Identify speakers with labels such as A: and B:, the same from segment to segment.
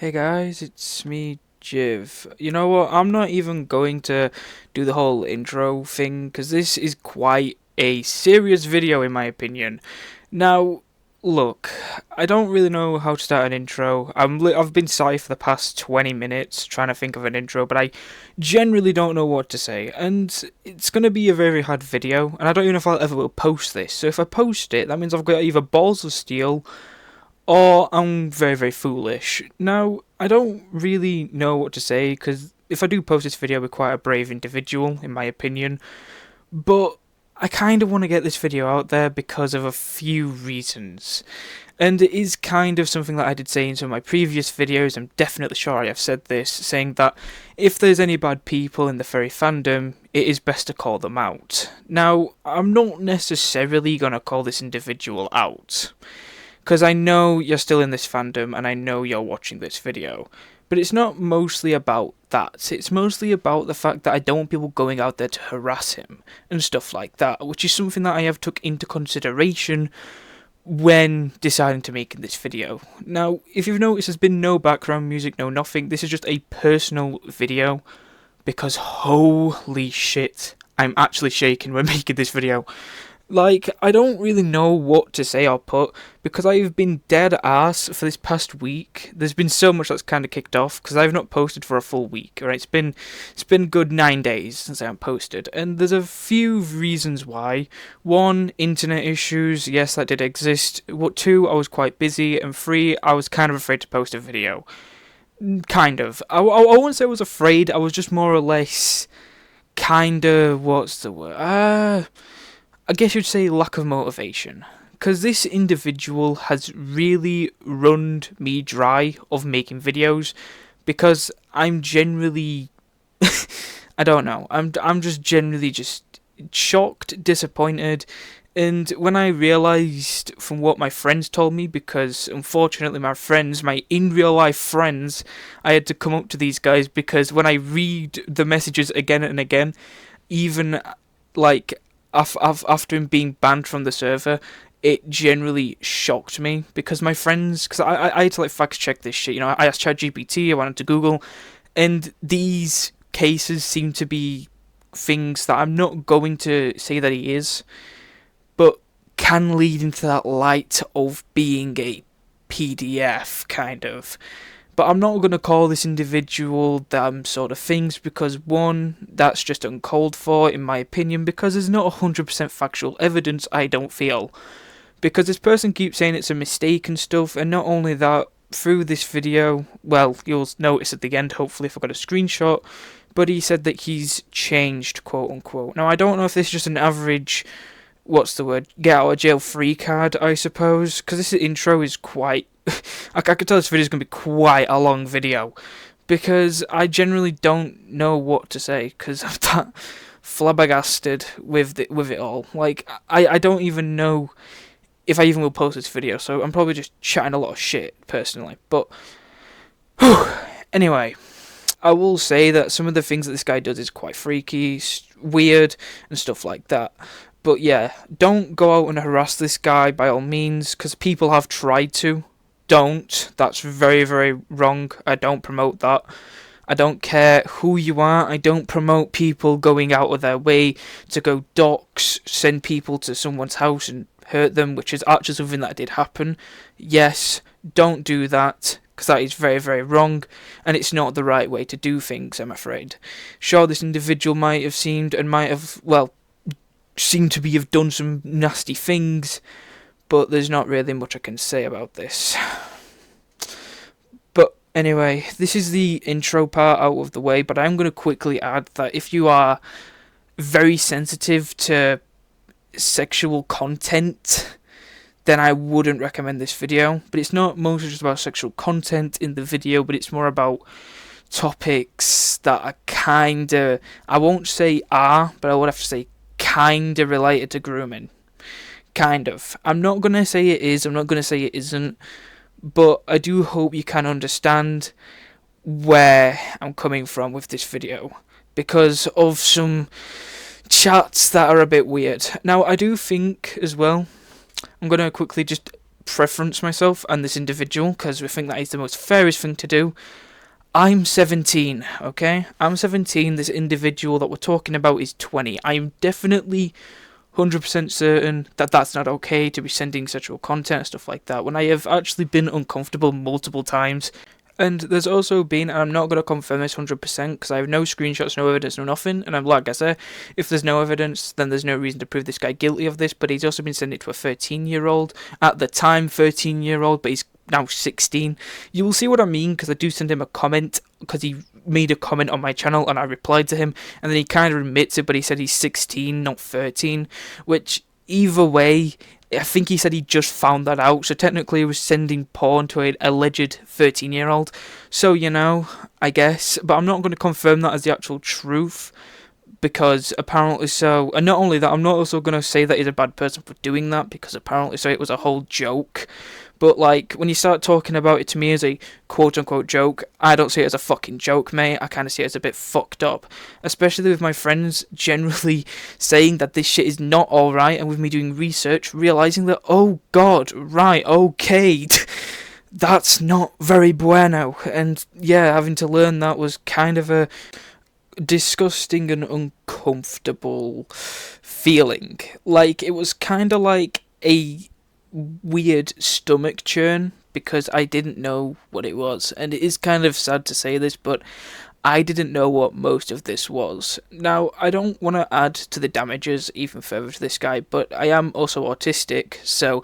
A: Hey guys, it's me, Jiv. You know what? I'm not even going to do the whole intro thing because this is quite a serious video in my opinion. Now, look, I don't really know how to start an intro. I've been sat for the past 20 minutes trying to think of an intro, but I generally don't know what to say. And it's going to be a very hard video, and I don't even know if I'll ever will post this. So if I post it, that means I've got either balls of steel or I'm very, very foolish. Now, I don't really know what to say, because if I do post this video, I'll be quite a brave individual, in my opinion. But I kind of want to get this video out there because of a few reasons. And it is kind of something that I did say in some of my previous videos. I'm definitely sure I have said this, saying that if there's any bad people in the furry fandom, it is best to call them out. Now, I'm not necessarily going to call this individual out, because I know you're still in this fandom and I know you're watching this video. But it's not mostly about that. It's mostly about the fact that I don't want people going out there to harass him and stuff like that, which is something that I have took into consideration when deciding to make this video. Now, if you've noticed, there's been no background music, no nothing. This is just a personal video because holy shit, I'm actually shaking when making this video. Like, I don't really know what to say or put, because I've been dead ass for this past week. There's been so much that's kind of kicked off, because I've not posted for a full week, alright? It's been good 9 days since I haven't posted, and there's a few reasons why. One, internet issues, yes, that did exist. What, two, I was quite busy, and three, I was kind of afraid to post a video. Kind of. I wouldn't say I was afraid, I was just more or less, kinda, what's the word? I guess you'd say lack of motivation. Because this individual has really run me dry of making videos. Because I'm generally... I don't know. I'm just generally just shocked, disappointed. And when I realised from what my friends told me, because unfortunately my friends, my in real life friends, I had to come up to these guys, because when I read the messages again and again, even like after him being banned from the server, it generally shocked me, because my friends, because I had to like fact check this shit, you know, I asked ChatGPT, I went to Google, and these cases seem to be things that I'm not going to say that he is, but can lead into that light of being a PDF, kind of. But I'm not going to call this individual them sort of things, because one, that's just uncalled for in my opinion, because there's not 100% factual evidence, I don't feel. Because this person keeps saying it's a mistake and stuff, and not only that, through this video, well, you'll notice at the end, hopefully, if I've got a screenshot, but he said that he's changed, quote unquote. Now, I don't know if this is just an average, what's the word, get out of jail free card, I suppose, because this intro is quite... I could tell this video is going to be quite a long video, because I generally don't know what to say, because I'm that flabbergasted with it all. Like, I don't even know if I even will post this video, so I'm probably just chatting a lot of shit, personally. But, anyway, I will say that some of the things that this guy does is quite freaky, weird, and stuff like that. But yeah, don't go out and harass this guy by all means, because people have tried to. Don't. That's very, very wrong. I don't promote that. I don't care who you are. I don't promote people going out of their way to go dox, send people to someone's house and hurt them, which is actually something that did happen. Yes, don't do that, because that is very, very wrong, and it's not the right way to do things, I'm afraid. Sure, this individual might have seemed to have done some nasty things, but there's not really much I can say about this. But anyway, this is the intro part out of the way, but I'm going to quickly add that if you are very sensitive to sexual content, then I wouldn't recommend this video. But it's not mostly just about sexual content in the video, but it's more about topics that are kinda, I won't say are, but I would have to say kinda related to grooming. Kind of. I'm not going to say it is, I'm not going to say it isn't, but I do hope you can understand where I'm coming from with this video, because of some chats that are a bit weird. Now, I do think, as well, I'm going to quickly just preference myself and this individual because we think that is the most fairest thing to do. I'm 17, okay? I'm 17, this individual that we're talking about is 20. I'm definitely 100% certain that that's not okay to be sending sexual content and stuff like that when I have actually been uncomfortable multiple times. And there's also been, and I'm not going to confirm this 100% because I have no screenshots, no evidence, no nothing. And I'm like I say, if there's no evidence, then there's no reason to prove this guy guilty of this. But he's also been sending it to a 13-year-old. At the time, 13-year-old, but he's now 16. You will see what I mean because I do send him a comment because he made a comment on my channel and I replied to him. And then he kind of admits it, but he said he's 16, not 13. Which, either way, I think he said he just found that out, so technically he was sending porn to an alleged 13-year-old. So, you know, I guess. But I'm not going to confirm that as the actual truth, because apparently so. And not only that, I'm not also going to say that he's a bad person for doing that, because apparently so it was a whole joke. But, like, when you start talking about it to me as a quote-unquote joke, I don't see it as a fucking joke, mate. I kind of see it as a bit fucked up. Especially with my friends generally saying that this shit is not alright, and with me doing research, realising that, oh god, right, okay, that's not very bueno. And, yeah, having to learn that was kind of a disgusting and uncomfortable feeling. Like, it was kind of like a weird stomach churn because I didn't know what it was, and it is kind of sad to say this, but I didn't know what most of this was. Now, I don't want to add to the damages even further to this guy, but I am also autistic, so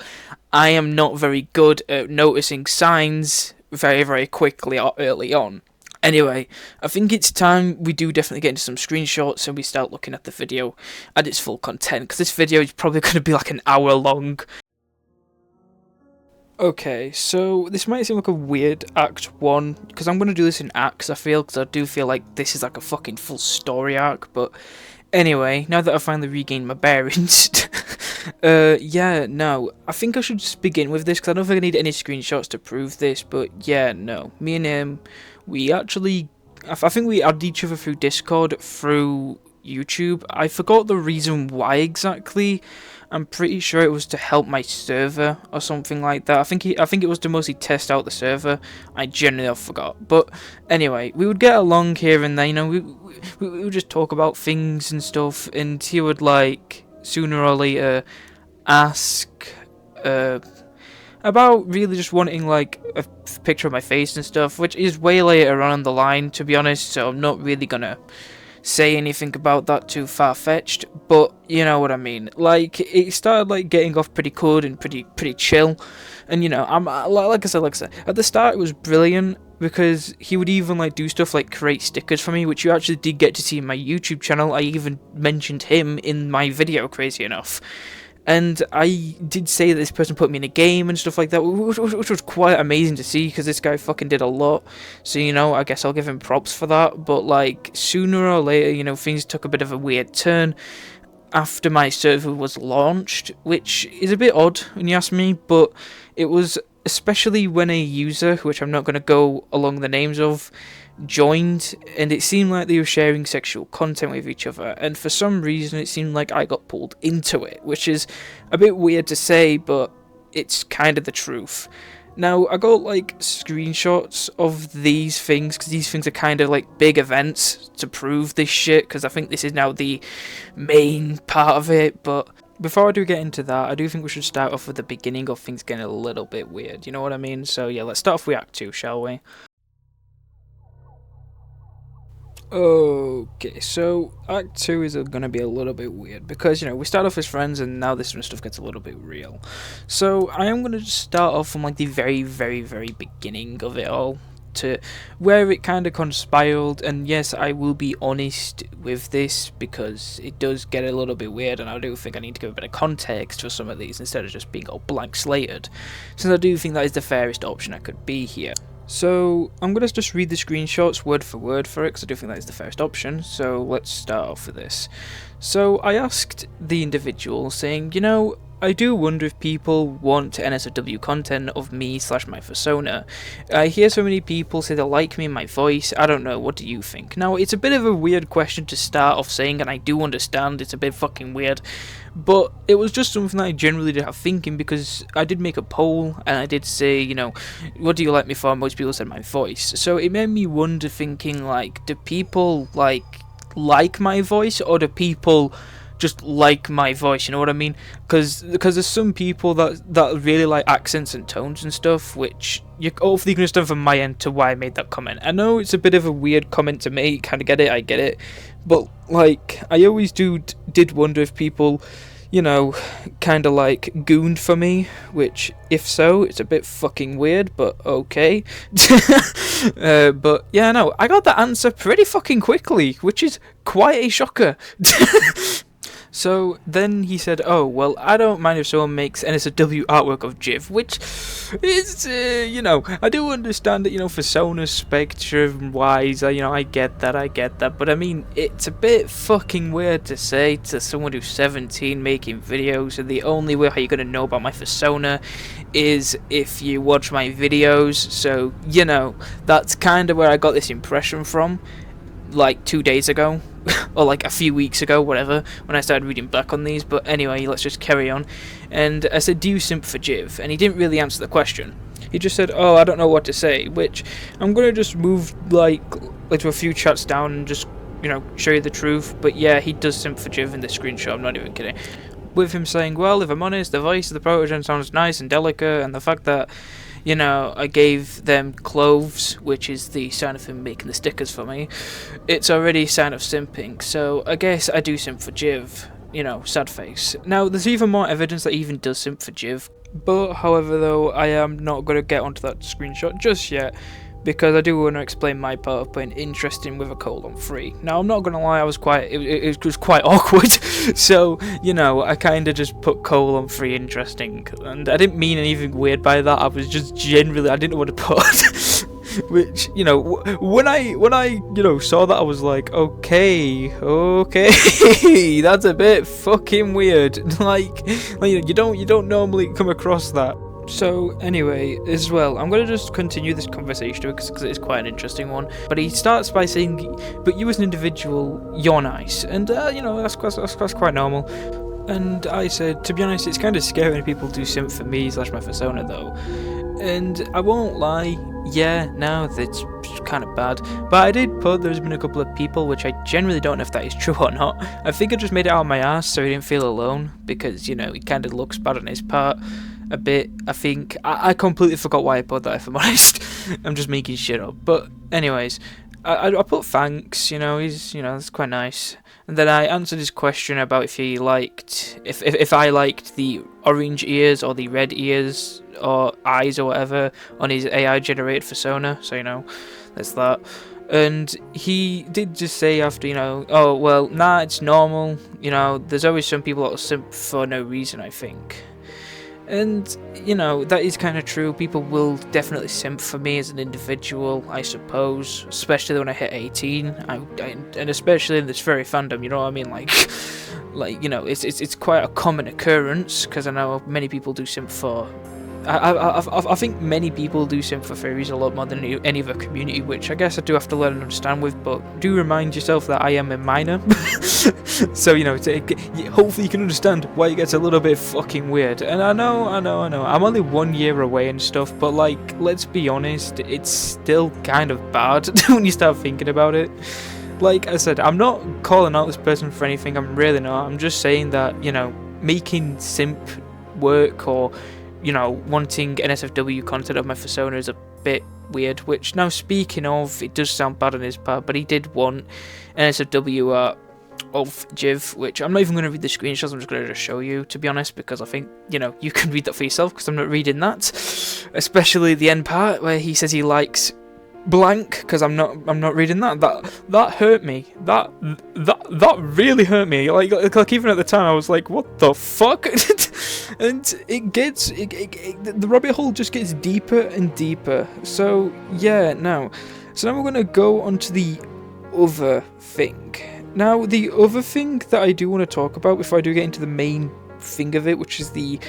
A: I am not very good at noticing signs very, very quickly or early on. Anyway, I think it's time we do definitely get into some screenshots and we start looking at the video and its full content, because this video is probably going to be like an hour long. Okay, so this might seem like a weird Act 1, because I'm going to do this in acts, I feel, because I do feel like this is like a fucking full story arc, but anyway, now that I've finally regained my bearings, yeah, no, I think I should just begin with this, because I don't think I need any screenshots to prove this, but yeah, no, me and him, we actually, I think we added each other through Discord, through YouTube. I forgot the reason why exactly. I'm pretty sure it was to help my server or something like that. I think it was to mostly test out the server. I genuinely forgot. But anyway, we would get along here and there. You know, we would just talk about things and stuff, and he would like sooner or later ask about really just wanting like a picture of my face and stuff, which is way later on the line, to be honest. So I'm not really gonna say anything about that too far-fetched, but you know what I mean. Like, it started like getting off pretty good and pretty chill, and you know, I'm like I said, at the start it was brilliant because he would even like do stuff like create stickers for me, which you actually did get to see in my YouTube channel. I even mentioned him in my video, crazy enough. And I did say that this person put me in a game and stuff like that, which was quite amazing to see, because this guy fucking did a lot. So, you know, I guess I'll give him props for that. But, like, sooner or later, you know, things took a bit of a weird turn after my server was launched, which is a bit odd when you ask me, but it was especially when a user, which I'm not going to go along the names of, joined, and it seemed like they were sharing sexual content with each other, and for some reason it seemed like I got pulled into it, which is a bit weird to say, but it's kind of the truth. Now, I got like screenshots of these things, because these things are kind of like big events to prove this shit, because I think this is now the main part of it. But before I do get into that, I do think we should start off with the beginning of things getting a little bit weird, you know what I mean? So yeah, let's start off with Act 2, shall we? Okay, so Act 2 is going to be a little bit weird, because, you know, we start off as friends, and now this stuff gets a little bit real. So, I am going to just start off from, like, the very, very, very beginning of it all, to where it kind of conspired, and yes, I will be honest with this, because it does get a little bit weird, and I do think I need to give a bit of context for some of these, instead of just being all blank slated, since I do think that is the fairest option I could be here. So, I'm going to just read the screenshots word for word for it, because I do think that is the first option, so let's start off with this. So, I asked the individual, saying, you know, I do wonder if people want NSFW content of me / my persona. I hear so many people say they like me and my voice. I don't know, what do you think? Now, it's a bit of a weird question to start off saying, and I do understand it's a bit fucking weird, but it was just something that I generally did have thinking, because I did make a poll and I did say, you know, what do you like me for? Most people said my voice. So it made me wonder, thinking, like, do people like my voice, or do people just like my voice, you know what I mean? Because there's some people that really like accents and tones and stuff, which you hopefully can understand from my end to why I made that comment. I know it's a bit of a weird comment to make, kind of get it, I get it, but like, I always did wonder if people, you know, kind of like gooned for me, which, if so, it's a bit fucking weird, but okay. But yeah, no, I got that answer pretty fucking quickly, which is quite a shocker. So then he said, oh, well, I don't mind if someone makes NSFW artwork of Jiv, which is, you know, I do understand that, you know, persona spectrum wise, you know, I get that, but I mean, it's a bit fucking weird to say to someone who's 17 making videos, and the only way how you're going to know about my persona is if you watch my videos. So, you know, that's kind of where I got this impression from, like 2 days ago. Or like a few weeks ago, whatever, when I started reading back on these. But anyway, let's just carry on. And I said, do you simp for Jiv? And he didn't really answer the question. He just said, oh, I don't know what to say, which I'm going to just move like to a few chats down and just, you know, show you the truth. But yeah, he does simp for Jiv in this screenshot, I'm not even kidding. With him saying, well, if I'm honest, the voice of the protogen sounds nice and delicate, and the fact that, you know, I gave them clothes, which is the sign of him making the stickers for me, it's already a sign of simping, so I guess I do simp for Jiv, you know, sad face. Now, there's even more evidence that he even does simp for Jiv, but however though, I am not going to get onto that screenshot just yet, because I do want to explain my part of putting interesting with a :3. Now, I'm not going to lie, it was quite awkward, so, you know, I kind of just put :3 interesting, and I didn't mean anything weird by that, I was just generally, I didn't know what to put, which, you know, when I, you know, saw that, I was like, okay, that's a bit fucking weird, like you don't normally come across that. So anyway, as well, I'm going to just continue this conversation because it's quite an interesting one. But he starts by saying, but you as an individual, you're nice. And, you know, that's quite normal. And I said, to be honest, it's kind of scary when people do simp for me / my persona, though. And I won't lie, yeah, no, that's kind of bad. But I did put there's been a couple of people, which I generally don't know if that is true or not. I think I just made it out of my ass so he didn't feel alone. Because, you know, it kind of looks bad on his part. A bit, I think. I completely forgot why I put that, if I'm honest. I'm just making shit up. But anyways, I put thanks, you know, he's, you know, that's quite nice. And then I answered his question about if he liked, if I liked the orange ears or the red ears or eyes or whatever on his AI generated persona. So, you know, that's that. And he did just say after, you know, oh, well, nah, it's normal. You know, there's always some people that will simp for no reason, I think. And, you know, that is kind of true. People will definitely simp for me as an individual, I suppose. Especially when I hit 18. And especially in this furry fandom, you know what I mean? Like, you know, it's quite a common occurrence. Because I know many people do simp for... I think many people do simp for furries a lot more than any other community, which I guess I do have to learn and understand with, but do remind yourself that I am a minor. So, you know, hopefully you can understand why it gets a little bit fucking weird. And I know, I'm only 1 year away and stuff, but like, let's be honest, it's still kind of bad when you start thinking about it. Like I said, I'm not calling out this person for anything, I'm really not. I'm just saying that, you know, making simp work or, you know, wanting NSFW content of my persona is a bit weird, which, now speaking of, it does sound bad on his part, but he did want NSFW art of Jiv, which I'm not even going to read the screenshots, I'm just going to show you, to be honest, because I think, you know, you can read that for yourself, because I'm not reading that, especially the end part, where he says he likes blank, because I'm not reading that. That hurt me. That really hurt me. Like even at the time I was like, what the fuck? And the rabbit hole just gets deeper and deeper. So yeah, now we're gonna go on to the other thing. Now, the other thing that I do want to talk about before I do get into the main thing of it, which is the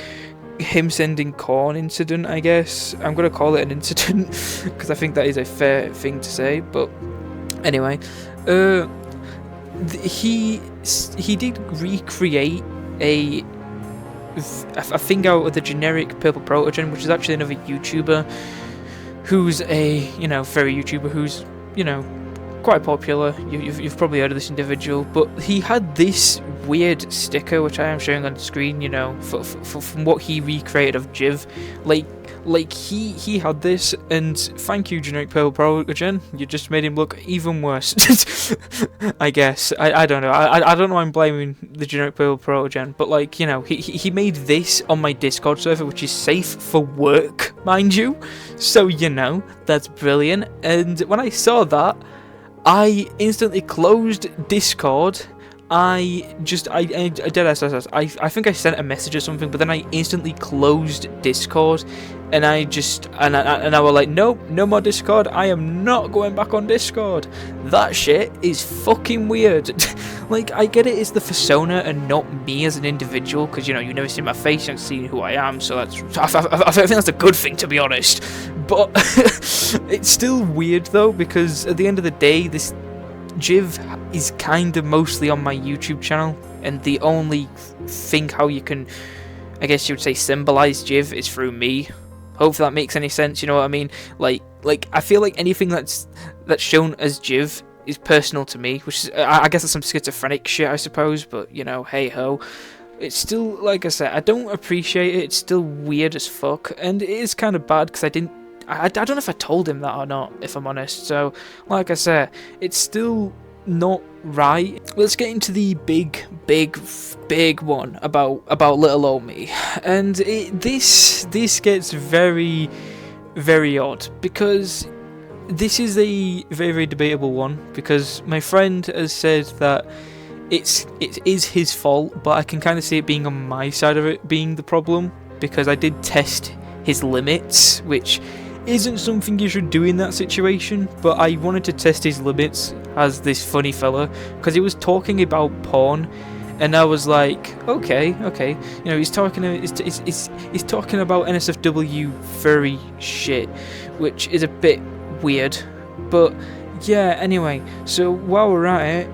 A: him sending corn incident, I guess. I'm gonna call it an incident because I think that is a fair thing to say. But anyway, he did recreate a thing out of the generic purple protogen, which is actually another YouTuber who's a furry YouTuber who's quite popular. You've probably heard of this individual, but he had this weird sticker which I am showing on the screen, from what he recreated of Jiv. Like he had this, and thank you, generic purple protogen, you just made him look even worse. I guess I don't know. I don't know why I'm blaming the generic purple protogen, but like he made this on my Discord server, which is safe for work, mind you. So that's brilliant. And when I saw that, I instantly closed Discord. I think I sent a message or something, but then I instantly closed Discord, and I was like, nope, no more Discord. I am not going back on Discord. That shit is fucking weird. Like, I get it, it's the persona and not me as an individual, because you never see my face, you haven't seen who I am, so I think that's a good thing, to be honest. But it's still weird though, because at the end of the day, this Jiv is kind of mostly on my YouTube channel, and the only thing how you can, I guess you would say, symbolize Jiv is through me. Hopefully that makes any sense, you know what I mean? Like I feel like anything that's shown as Jiv is personal to me, which is, I guess that's some schizophrenic shit, I suppose, but hey ho. It's still, like I said, I don't appreciate it. It's still weird as fuck, and it is kind of bad because I don't know if I told him that or not, if I'm honest. So, like I said, it's still not right. Let's get into the big one about little old me, and this gets very, very odd, because this is a very, very debatable one, because my friend has said that it is his fault, but I can kind of see it being on my side of it being the problem, because I did test his limits, which isn't something you should do in that situation, but I wanted to test his limits as this funny fella, because he was talking about porn, and I was like, okay, he's talking about NSFW furry shit, which is a bit weird, but yeah. Anyway, so while we're at it,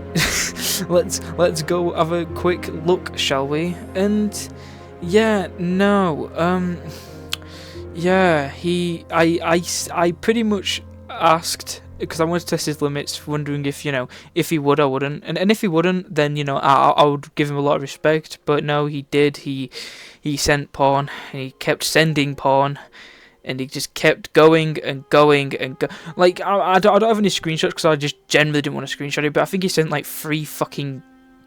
A: let's go have a quick look, shall we? And yeah, no, yeah, I pretty much asked, because I wanted to test his limits, wondering if if he would or wouldn't, and if he wouldn't, then I would give him a lot of respect. But no, he did. He sent porn, and he kept sending porn, and he just kept going and going and like I don't have any screenshots because I just generally didn't want to screenshot it. But I think he sent like 3 fucking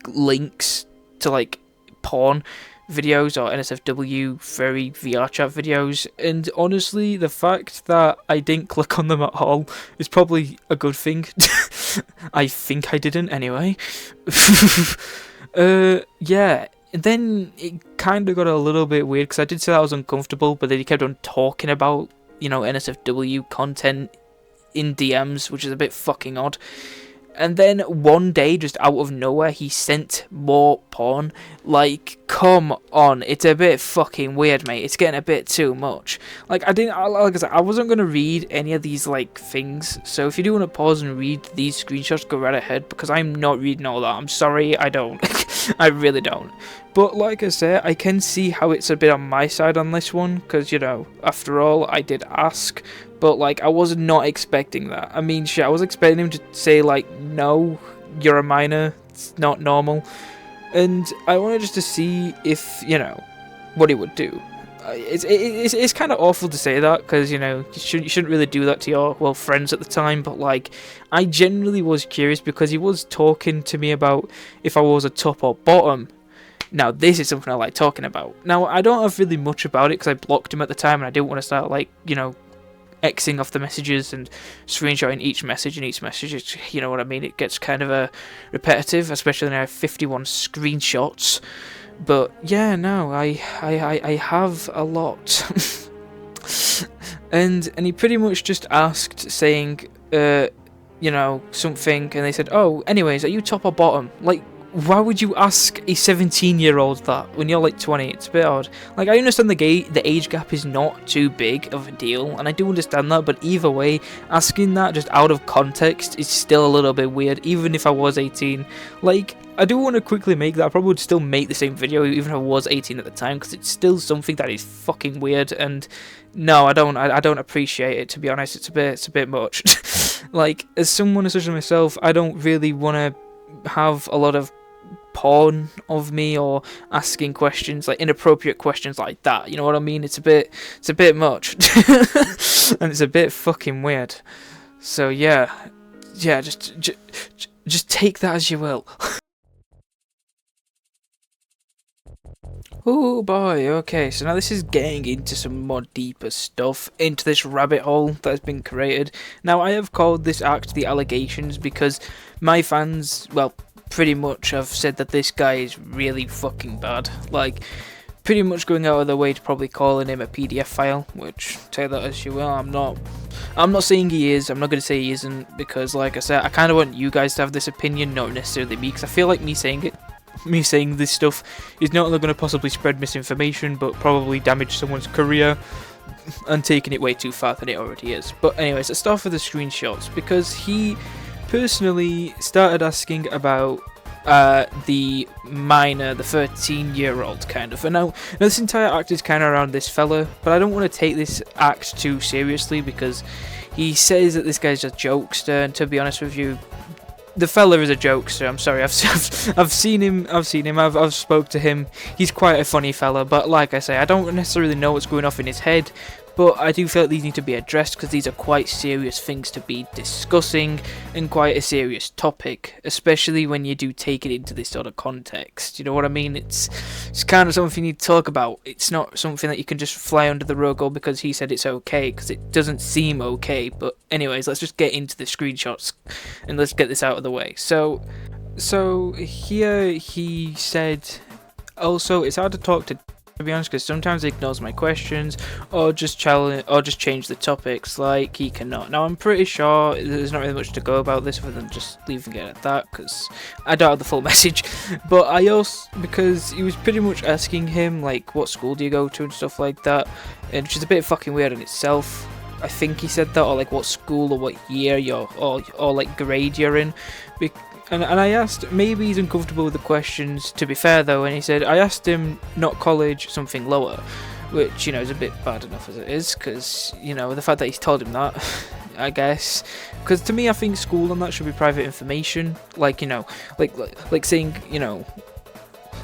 A: links to like porn videos or NSFW furry VR chat videos, and honestly the fact that I didn't click on them at all is probably a good thing. I think I didn't anyway. Yeah, and then it kind of got a little bit weird, because I did say I was uncomfortable, but then he kept on talking about NSFW content in DMs, which is a bit fucking odd. And then one day, just out of nowhere, he sent more porn. Like, come on, it's a bit fucking weird, mate. It's getting a bit too much. Like I said, I wasn't gonna read any of these like things. So if you do want to pause and read these screenshots, go right ahead, because I'm not reading all that. I'm sorry, I don't. I really don't. But like I said, I can see how it's a bit on my side on this one, because after all, I did ask. But like, I was not expecting that. I mean, shit, I was expecting him to say like, no, you're a minor, it's not normal. And I wanted just to see if, what he would do. It's kind of awful to say that, because, you shouldn't really do that to your, friends at the time. But like, I genuinely was curious, because he was talking to me about if I was a top or bottom. Now, this is something I like talking about. Now, I don't have really much about it, because I blocked him at the time, and I didn't want to start like, Xing off the messages and screenshotting each message, and each message, you know what I mean, it gets kind of repetitive, especially when I have 51 screenshots. But yeah, no, I have a lot. and he pretty much just asked, saying something, and they said, oh, anyways, are you top or bottom? Like, why would you ask a 17-year-old that when you're like 20? It's a bit odd. Like, I understand the age gap is not too big of a deal, and I do understand that, but either way, asking that just out of context is still a little bit weird, even if I was 18. Like, I do want to quickly make that. I probably would still make the same video even if I was 18 at the time, because it's still something that is fucking weird, and no, I don't appreciate it, to be honest. It's a bit much. Like, as someone such as myself, I don't really want to have a lot of porn of me or asking questions, like inappropriate questions like that, you know what I mean? It's a bit much. And it's a bit fucking weird. So yeah, just take that as you will. Oh boy, okay, so now this is getting into some more deeper stuff, into this rabbit hole that has been created. Now, I have called this act the allegations because my fans, well, pretty much have said that this guy is really fucking bad. Like, pretty much going out of their way to probably calling him a PDF file, which, take that as you will. I'm not saying he is, I'm not going to say he isn't, because like I said, I kind of want you guys to have this opinion, not necessarily me, because I feel like me saying this stuff is not only going to possibly spread misinformation, but probably damage someone's career, and taking it way too far than it already is. But anyways, let's start with the screenshots, because he personally started asking about the minor, the 13-year-old kind of. And now this entire act is kind of around this fella, but I don't want to take this act too seriously because he says that this guy's a jokester, and to be honest with you, the fella is a jokester. I'm sorry, I've seen him. I've spoke to him. He's quite a funny fella, but like I say, I don't necessarily know what's going off in his head. But I do feel like these need to be addressed because these are quite serious things to be discussing and quite a serious topic, especially when you do take it into this sort of context. You know what I mean? It's kind of something you need to talk about. It's not something that you can just fly under the rug or because he said it's okay, because it doesn't seem okay. But anyways, let's just get into the screenshots and let's get this out of the way. So here he said, also, it's hard to talk to be honest, because sometimes he ignores my questions or just change the topics like he cannot. Now, I'm pretty sure there's not really much to go about this other than just leaving it at that, because I don't have the full message. But I also, because he was pretty much asking him like what school do you go to and stuff like that, and which is a bit fucking weird in itself. I think he said that, or like what school or what year you're or like grade you're in. And I asked, maybe he's uncomfortable with the questions, to be fair though, and he said, I asked him not college, something lower, which, you know, is a bit bad enough as it is, because, you know, the fact that he's told him that, I guess, because to me, I think school and that should be private information, like, you know, like saying, you know,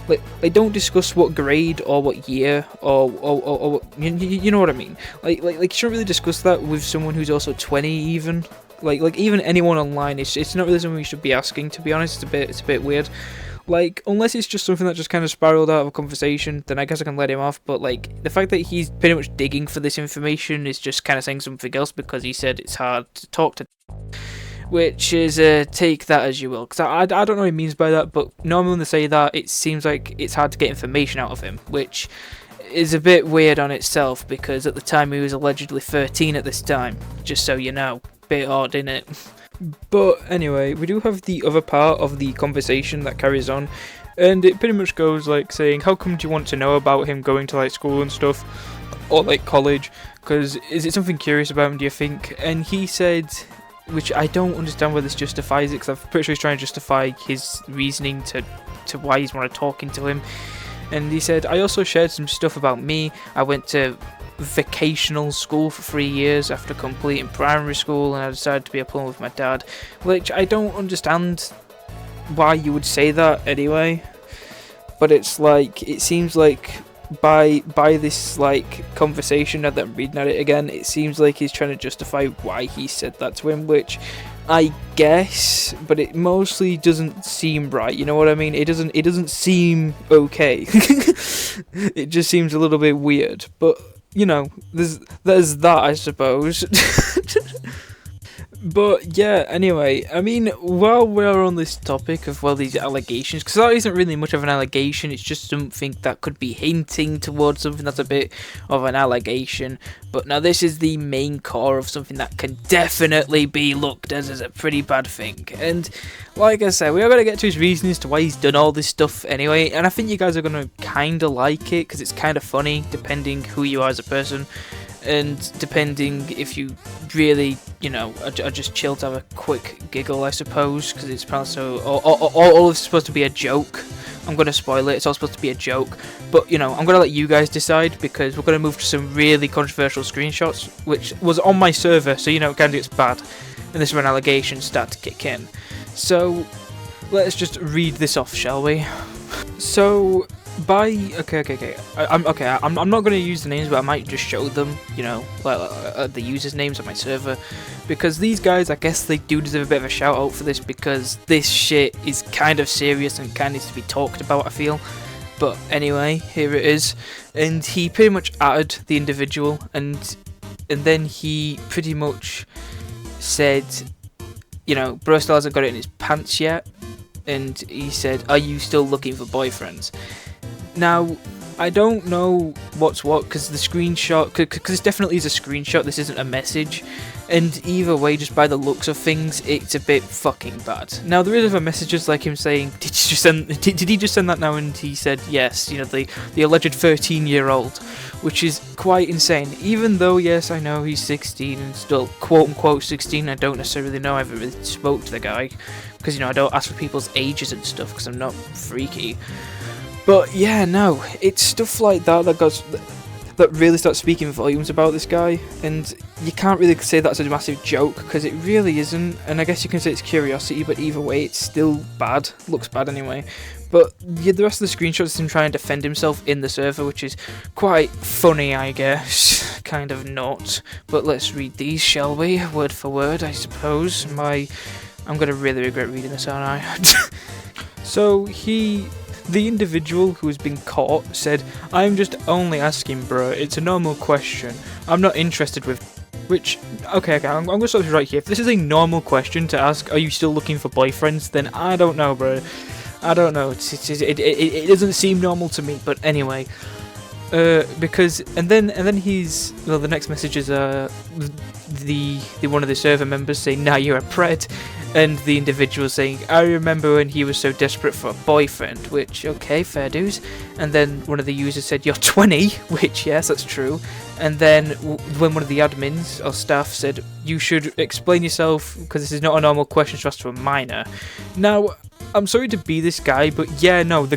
A: like don't discuss what grade or what year or what, you know what I mean, like you shouldn't really discuss that with someone who's also 20 even. Like even anyone online, it's not really something we should be asking, to be honest. It's a bit weird. Like, unless it's just something that just kind of spiraled out of a conversation, then I guess I can let him off. But like, the fact that he's pretty much digging for this information is just kind of saying something else, because he said it's hard to talk to, which is take that as you will, because I don't know what he means by that. But normally when they say that, it seems like it's hard to get information out of him, which is a bit weird on itself, because at the time he was allegedly 13 at this time, just so you know. Bit odd, innit? But anyway, we do have the other part of the conversation that carries on, and it pretty much goes like saying, how come do you want to know about him going to like school and stuff, or like college, because is it something curious about him, do you think? And he said, which I don't understand whether this justifies it, because I'm pretty sure he's trying to justify his reasoning to why he's want to talking to him. And he said, I also shared some stuff about me. I went to vocational school for 3 years after completing primary school, and I decided to be a plumber with my dad, which I don't understand why you would say that anyway. But it's like, it seems like by this like conversation, now that I'm reading at it again, it seems like he's trying to justify why he said that to him, which I guess, but it mostly doesn't seem right, you know what I mean? It doesn't seem okay. It just seems a little bit weird, but you know, there's that, I suppose. But yeah, anyway, I mean, while we're on this topic of, well, these allegations, because that isn't really much of an allegation, it's just something that could be hinting towards something that's a bit of an allegation. But now this is the main core of something that can definitely be looked at as a pretty bad thing. And like I said, we are going to get to his reasons to why he's done all this stuff anyway, and I think you guys are going to kind of like it, because it's kind of funny, depending who you are as a person. And depending if you really, you know, are just chill to have a quick giggle, I suppose, because it's probably so. All of it's supposed to be a joke. I'm going to spoil it, it's all supposed to be a joke. But, you know, I'm going to let you guys decide, because we're going to move to some really controversial screenshots, which was on my server, so, you know, it kind of gets bad. And this is when allegations start to kick in. So, let's just read this off, shall we? So, I'm not going to use the names, but I might just show them, you know, like the users' names on my server, because these guys, I guess they do deserve a bit of a shout out for this, because this shit is kind of serious and kind of needs to be talked about, I feel. But anyway, here it is, and he pretty much added the individual, and then he pretty much said, you know, bro still hasn't got it in his pants yet, and he said, are you still looking for boyfriends? Now, I don't know what's what, because the screenshot, because this definitely is a screenshot, this isn't a message, and either way, just by the looks of things, it's a bit fucking bad. Now, there is other messages like him saying, did he just send that now? And he said, yes, you know, the alleged 13-year-old, which is quite insane, even though, yes, I know he's 16, and still, quote-unquote 16, I don't necessarily know, I haven't really spoke to the guy, because, you know, I don't ask for people's ages and stuff, because I'm not freaky. But yeah, no, it's stuff like that that really starts speaking volumes about this guy, and you can't really say that's a massive joke, because it really isn't, and I guess you can say it's curiosity, but either way, it's still bad, looks bad anyway. But yeah, the rest of the screenshots is him trying to defend himself in the server, which is quite funny, I guess, kind of not. But let's read these, shall we, word for word, I suppose. I'm gonna really regret reading this, aren't I? So the individual who has been caught said, I'm just only asking, bro, it's a normal question. I'm not interested with... Which, okay, I'm going to stop you right here. If this is a normal question to ask, are you still looking for boyfriends, then I don't know, bro. I don't know. It doesn't seem normal to me, but anyway. Because, and then he's, well, the next message is, the one of the server members saying, nah, you're a pred. And the individual saying, I remember when he was so desperate for a boyfriend, which, okay, fair dues. And then one of the users said, you're 20, which, yes, that's true. And then when one of the admins or staff said, you should explain yourself, because this is not a normal question to ask to a minor. Now, I'm sorry to be this guy, but yeah, no,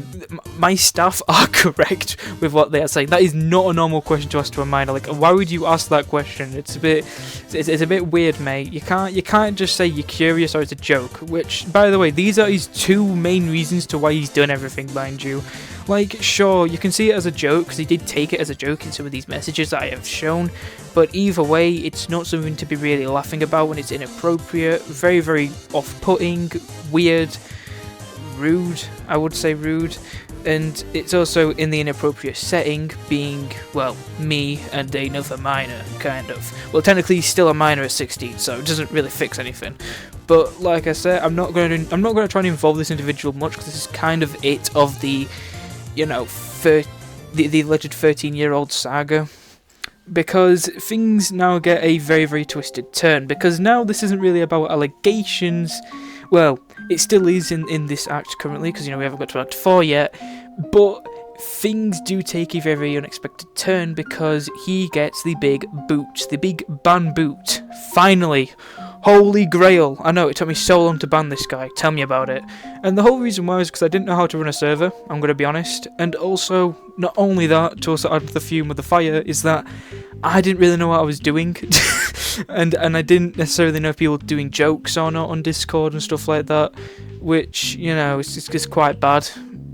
A: my staff are correct with what they are saying. That is not a normal question to ask to a minor. Like, why would you ask that question? It's a bit weird, mate. You can't just say you're curious or it's a joke. Which, by the way, these are his two main reasons to why he's done everything, mind you. Like, sure, you can see it as a joke, because he did take it as a joke in some of these messages that I have shown, but either way, it's not something to be really laughing about when it's inappropriate, very, very off-putting, weird, rude, I would say rude, and it's also in the inappropriate setting, being, well, me and another minor, kind of. Well, technically he's still a minor at 16, so it doesn't really fix anything. But like I said, I'm not going to try and involve this individual much, because this is kind of it of the, you know, the alleged 13-year-old saga. Because things now get a very, very twisted turn, because now this isn't really about allegations. Well, it still is in this act currently, because, you know, we haven't got to Act 4 yet, but things do take a very, very unexpected turn, because he gets the big boot, the big ban boot, finally. Holy grail. I know, it took me so long to ban this guy, tell me about it. And the whole reason why is because I didn't know how to run a server, I'm going to be honest, and also, not only that, to also add the fume with the fire, is that I didn't really know what I was doing. and I didn't necessarily know if people were doing jokes or not on Discord and stuff like that, which, you know, it's quite bad.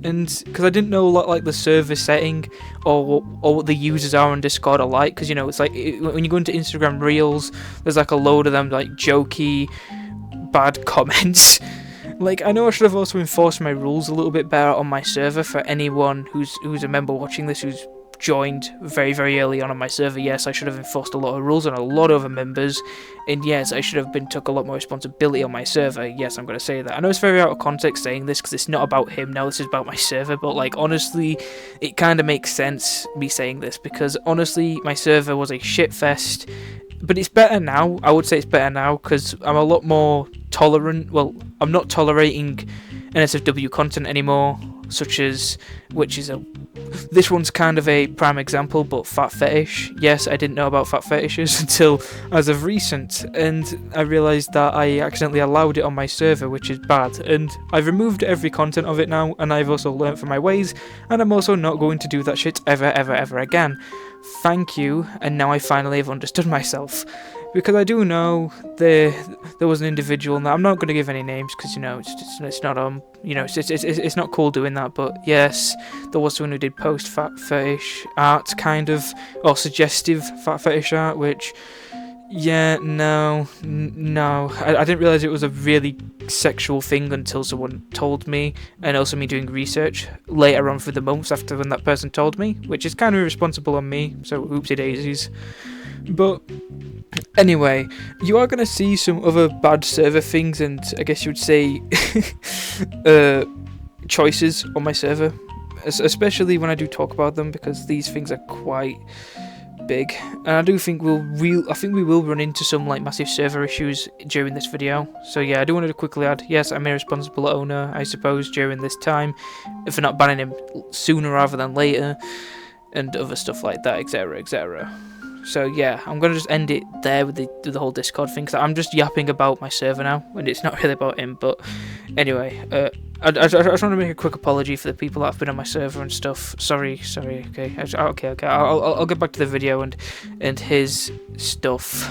A: And because I didn't know like the server setting or what the users are on Discord are like, because, you know, it's like when you go into Instagram Reels, there's like a load of them like jokey, bad comments. Like, I know I should have also enforced my rules a little bit better on my server for anyone who's a member watching this who's joined very, very early on my server. Yes, I should have enforced a lot of rules on a lot of other members, and yes, I should have took a lot more responsibility on my server. Yes, I'm going to say that. I know it's very out of context saying this, because it's not about him now, this is about my server, but like, honestly, it kind of makes sense me saying this, because honestly, my server was a shitfest, but it's better now. I would say it's better now, because I'm a lot more tolerant. Well, I'm not tolerating NSFW content anymore, such as, this one's kind of a prime example, but fat fetish. Yes, I didn't know about fat fetishes until as of recent, and I realised that I accidentally allowed it on my server, which is bad, and I've removed every content of it now, and I've also learnt from my ways, and I'm also not going to do that shit ever, ever, ever again. Thank you, and now I finally have understood myself. Because I do know there was an individual, and I'm not going to give any names because, you know, it's not it's not cool doing that. But yes, there was someone who did post fat fetish art, kind of, or suggestive fat fetish art, which, yeah, no, I didn't realize it was a really sexual thing until someone told me, and also me doing research later on through the months after when that person told me, which is kind of irresponsible on me. So oopsie daisies. But anyway, you are going to see some other bad server things, and I guess you would say choices on my server, especially when I do talk about them, because these things are quite big, and I do think we will run into some like massive server issues during this video. So yeah, I do want to quickly add, yes, I'm a responsible owner, I suppose, during this time, for not banning him sooner rather than later, and other stuff like that, etc, etc. So yeah, I'm going to just end it there with the whole Discord thing, because I'm just yapping about my server now, and it's not really about him. But anyway, I just want to make a quick apology for the people that have been on my server and stuff. Sorry, okay. I'll get back to the video and his stuff.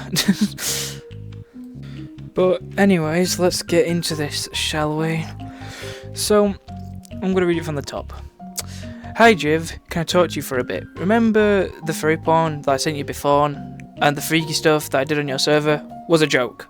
A: But anyways, let's get into this, shall we? So, I'm going to read it from the top. Hi Jiv, can I talk to you for a bit? Remember the furry porn that I sent you before, and the freaky stuff that I did on your server was a joke?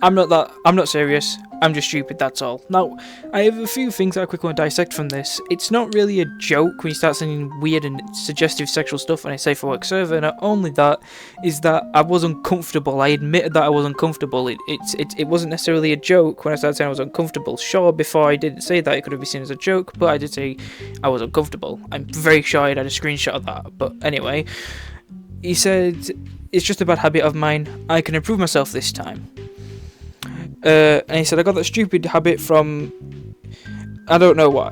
A: I'm not serious, I'm just stupid, that's all. Now, I have a few things that I quickly want to dissect from this. It's not really a joke when you start sending weird and suggestive sexual stuff on a safe for work server. Not only that, is that I was uncomfortable. I admitted that I was uncomfortable. It wasn't necessarily a joke when I started saying I was uncomfortable. Sure, before I didn't say that, it could have been seen as a joke, but I did say I was uncomfortable. I'm very sure I had a screenshot of that, but anyway. He said, it's just a bad habit of mine. I can improve myself this time. And he said, I got that stupid habit from, I don't know why.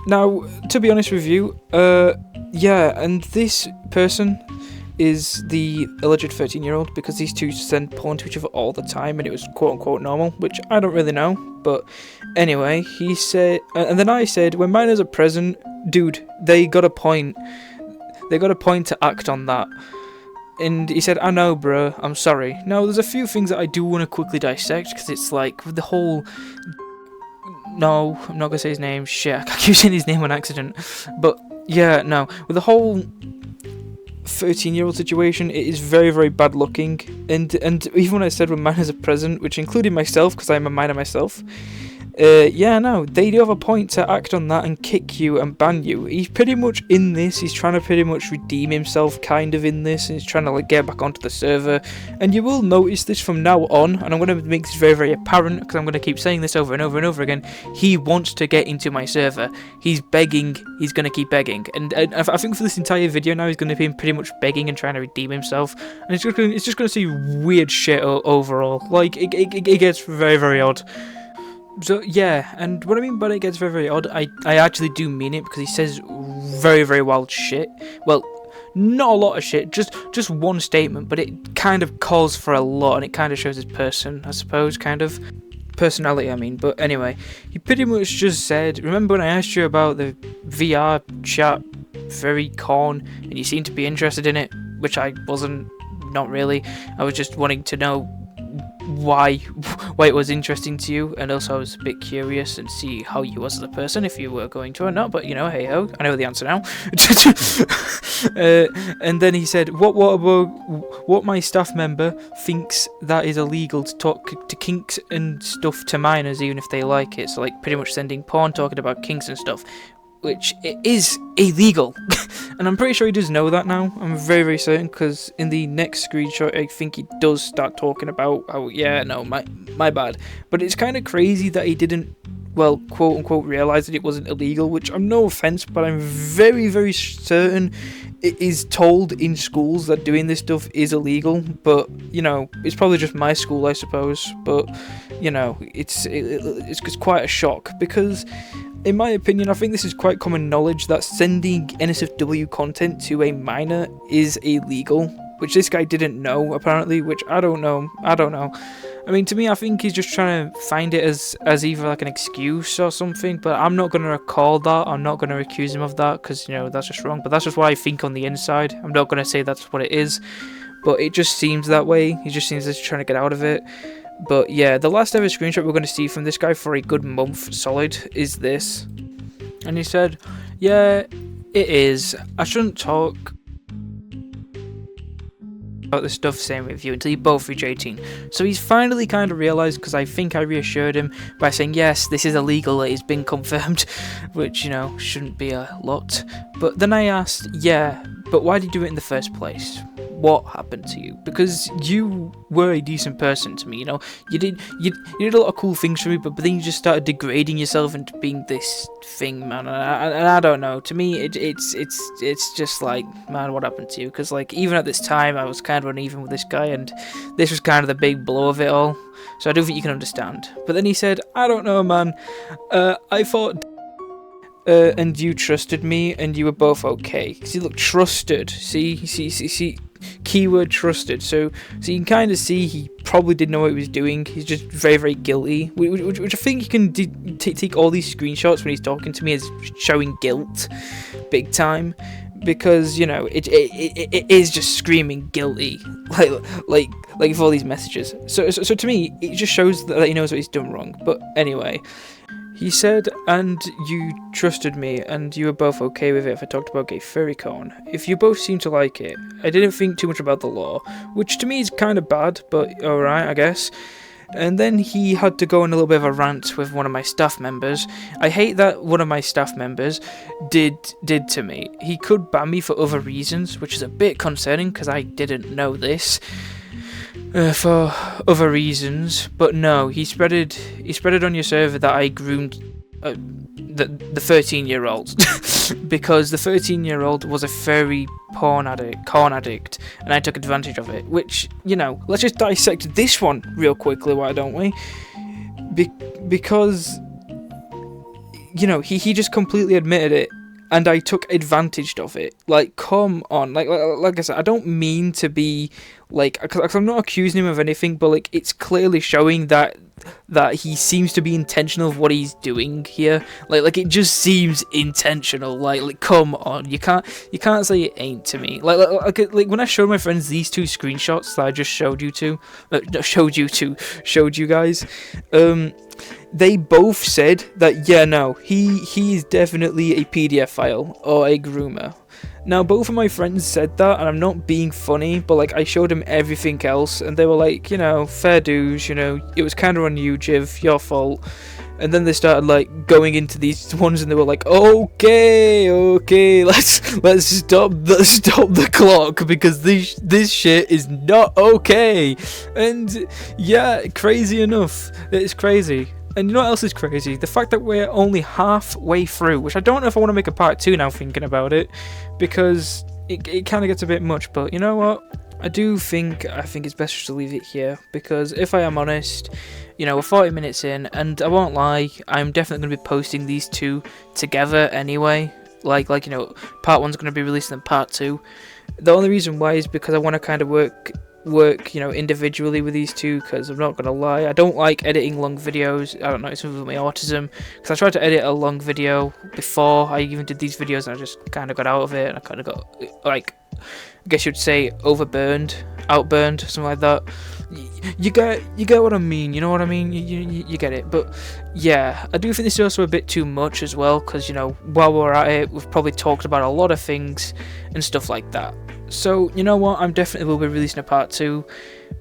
A: Now, to be honest with you, yeah, and this person is the alleged 13-year-old, because these two send porn to each other all the time, and it was quote-unquote normal, which I don't really know. But anyway, he said, and then I said, when minors are present, dude, they got a point. They got a point to act on that. And he said, I know, bro, I'm sorry. Now, there's a few things that I do want to quickly dissect, because it's like, with the whole... No, I'm not going to say his name, shit, I keep saying his name on accident. But, yeah, no, with the whole 13-year-old situation, it is very, very bad looking. And even when I said when minors are present, which included myself, because I'm a minor myself, yeah, no, they do have a point to act on that and kick you and ban you. He's pretty much in this, he's trying to pretty much redeem himself kind of in this, and he's trying to like get back onto the server, and you will notice this from now on, and I'm going to make this very, very apparent, because I'm going to keep saying this over and over and over again. He wants to get into my server, he's begging, he's going to keep begging, and I think for this entire video now, he's going to be pretty much begging and trying to redeem himself, and it's just going to see weird shit overall. Like, it gets very, very odd. So yeah, and what I mean by it gets very, very odd, I actually do mean it, because he says very, very wild shit. Well, not a lot of shit, just one statement, but it kind of calls for a lot, and it kind of shows his person, I suppose, kind of. Personality, I mean. But anyway, he pretty much just said, remember when I asked you about the VR chat furry corn, and you seemed to be interested in it, which I wasn't, not really. I was just wanting to know why it was interesting to you, and also I was a bit curious and see how you was as a person, if you were going to or not, but you know, hey ho, I know the answer now. And then he said, what my staff member thinks that is illegal to talk to kinks and stuff to minors, even if they like it. So like pretty much sending porn, talking about kinks and stuff. which it is illegal. And I'm pretty sure he does know that now. I'm very, very certain, because in the next screenshot, I think he does start talking about how, yeah, no, my bad. But it's kind of crazy that he didn't, well, quote unquote, realize that it wasn't illegal, which I'm no offense, but I'm very, very certain it is told in schools that doing this stuff is illegal. But, you know, it's probably just my school, I suppose. But, you know, it's quite a shock, because in my opinion, I think this is quite common knowledge that sending NSFW content to a minor is illegal, which this guy didn't know, apparently, which I don't know. I mean, to me, I think he's just trying to find it as either like an excuse or something, but I'm not going to recall that. I'm not going to accuse him of that, because, you know, that's just wrong. But that's just what I think on the inside. I'm not going to say that's what it is, but it just seems that way. He just seems to trying to get out of it. But yeah, the last ever screenshot we're going to see from this guy for a good month solid is this. And he said, yeah, it is. I shouldn't talk about the stuff same with you until you both reach 18. So he's finally kind of realised, because I think I reassured him by saying, yes, this is illegal, it has been confirmed, which, you know, shouldn't be a lot. But then I asked, yeah, but why did you do it in the first place? What happened to you? Because you were a decent person to me, you know. You did a lot of cool things for me, but then you just started degrading yourself into being this thing, man. And I don't know. To me, it's just like, man, what happened to you? Because like even at this time, I was kind of uneven with this guy, and this was kind of the big blow of it all. So I don't think you can understand. But then he said, I don't know, man. I thought. And you trusted me, and you were both okay. See, look, trusted. See. Keyword trusted. So you can kind of see he probably didn't know what he was doing. He's just very, very guilty. Which I think you can take all these screenshots when he's talking to me as showing guilt, big time. Because, you know, it is just screaming guilty, like with all these messages. So to me, it just shows that he knows what he's done wrong. But anyway. He said, and you trusted me, and you were both okay with it if I talked about gay furrycon. If you both seem to like it, I didn't think too much about the law, which to me is kind of bad, but alright, I guess. And then he had to go on a little bit of a rant with one of my staff members. I hate that one of my staff members did to me. He could ban me for other reasons, which is a bit concerning, because I didn't know this. For other reasons, but no, he spread it on your server that I groomed the 13-year-old because the 13-year-old was a furry corn addict, and I took advantage of it. Which, you know, let's just dissect this one real quickly, why don't we? Because, you know, he just completely admitted it. And I took advantage of it. Like, come on. Like I said, I don't mean to be, like, because I'm not accusing him of anything, but, like, it's clearly showing that he seems to be intentional of what he's doing here. Like it just seems intentional. Like come on. You can't say it ain't to me. Like when I showed my friends these two screenshots that I just showed you guys, they both said that, yeah, no, he is definitely a PDF file or a groomer. Now, both of my friends said that, and I'm not being funny, but, like, I showed them everything else, and they were like, you know, fair dues, you know, it was kind of on you, Jiv, your fault. And then they started, like, going into these ones, and they were like, okay, let's stop the clock, because this shit is not okay. And, yeah, crazy enough, it's crazy. And you know what else is crazy? The fact that we're only halfway through, which I don't know if I want to make a part 2 now thinking about it, because it kind of gets a bit much, but you know what? I think it's best just to leave it here, because if I am honest, you know, we're 40 minutes in, and I won't lie, I'm definitely going to be posting these two together anyway. Like you know, part 1's going to be released in part 2. The only reason why is because I want to kind of work, you know, individually with these two, because I'm not gonna lie, I don't like editing long videos. I don't know, it's something with my autism, because I tried to edit a long video before I even did these videos, and I just kind of got out of it, and I kind of got, like, I guess you'd say outburned, something like that. You get what I mean, you know what I mean, you get it. But yeah, I do think this is also a bit too much as well, because, you know, while we're at it, we've probably talked about a lot of things and stuff like that. So, you know what, I'm definitely will be releasing a part 2,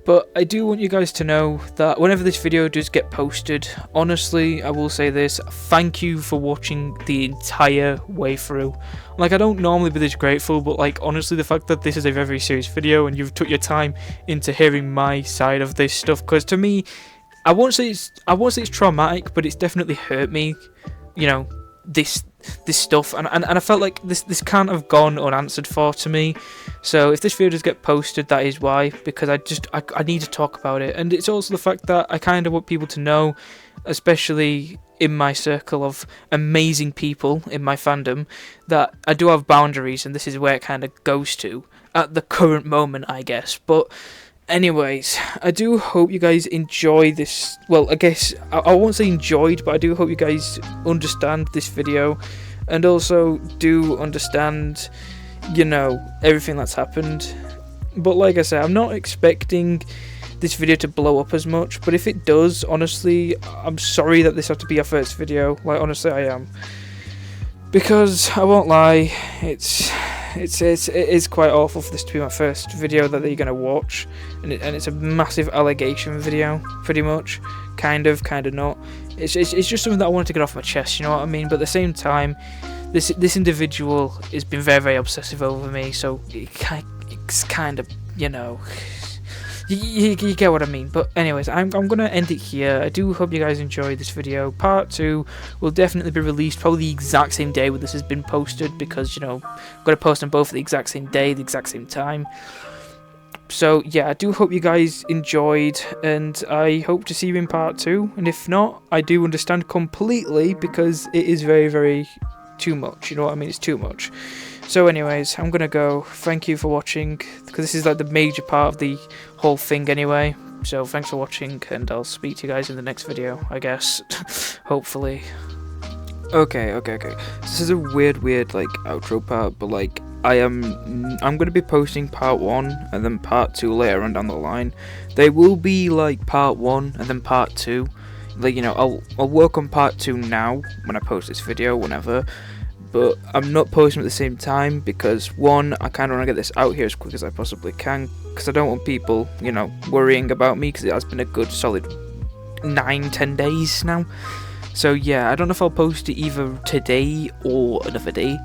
A: but I do want you guys to know that whenever this video does get posted, honestly, I will say this, thank you for watching the entire way through. Like, I don't normally be this grateful, but like, honestly, the fact that this is a very, very serious video and you've took your time into hearing my side of this stuff, because to me, I won't say it's traumatic, but it's definitely hurt me, you know, this stuff, and I felt like this can't have gone unanswered for to me. So if this video does get posted, that is why, because I need to talk about it. And it's also the fact that I kind of want people to know, especially in my circle of amazing people in my fandom, that I do have boundaries, and this is where it kind of goes to at the current moment, I guess. But anyways, I do hope you guys enjoy this. Well, I guess I won't say enjoyed, but I do hope you guys understand this video, and also do understand, you know, everything that's happened. But like I said, I'm not expecting this video to blow up as much, but if it does, honestly, I'm sorry that this had to be our first video. Like, honestly, I am, because I won't lie, it is quite awful for this to be my first video that you're gonna watch, and it's a massive allegation video, pretty much, kind of not. It's just something that I wanted to get off my chest, you know what I mean? But at the same time, this individual has been very, very obsessive over me, so it's kind of, you know, you get what I mean. But anyways, I'm gonna end it here. I do hope you guys enjoyed this video. Part 2 will definitely be released probably the exact same day where this has been posted, because, you know, I'm gonna post them both at the exact same day, the exact same time. So yeah, I do hope you guys enjoyed, and I hope to see you in part 2. And if not, I do understand completely, because it is very, very too much, you know what I mean? It's too much. So anyways, I'm gonna go. Thank you for watching, because this is like the major part of the whole thing anyway. So thanks for watching, and I'll speak to you guys in the next video, I guess. Hopefully. Okay. This is a weird like outro part, but like I'm gonna be posting part 1 and then part 2 later on down the line. They will be like part 1 and then part 2. Like, you know, I'll work on part 2 now when I post this video, whenever. But I'm not posting at the same time, because one, I kind of want to get this out here as quick as I possibly can, because I don't want people, you know, worrying about me, because it has been a good solid 9-10 days now. So yeah, I don't know if I'll post it either today or another day,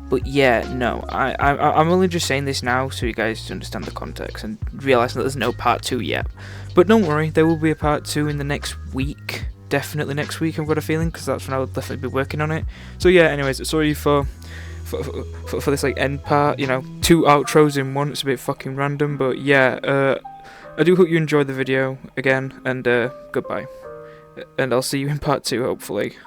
A: but yeah, no, I'm only just saying this now so you guys understand the context and realising that there's no part 2 yet. But don't worry, there will be a part 2 in the next week. Definitely next week, I've got a feeling, because that's when I'll definitely be working on it. So yeah, anyways, sorry for this like end part, you know, 2 outros in one. It's a bit fucking random, but yeah, I do hope you enjoyed the video again, and goodbye, and I'll see you in part 2 hopefully.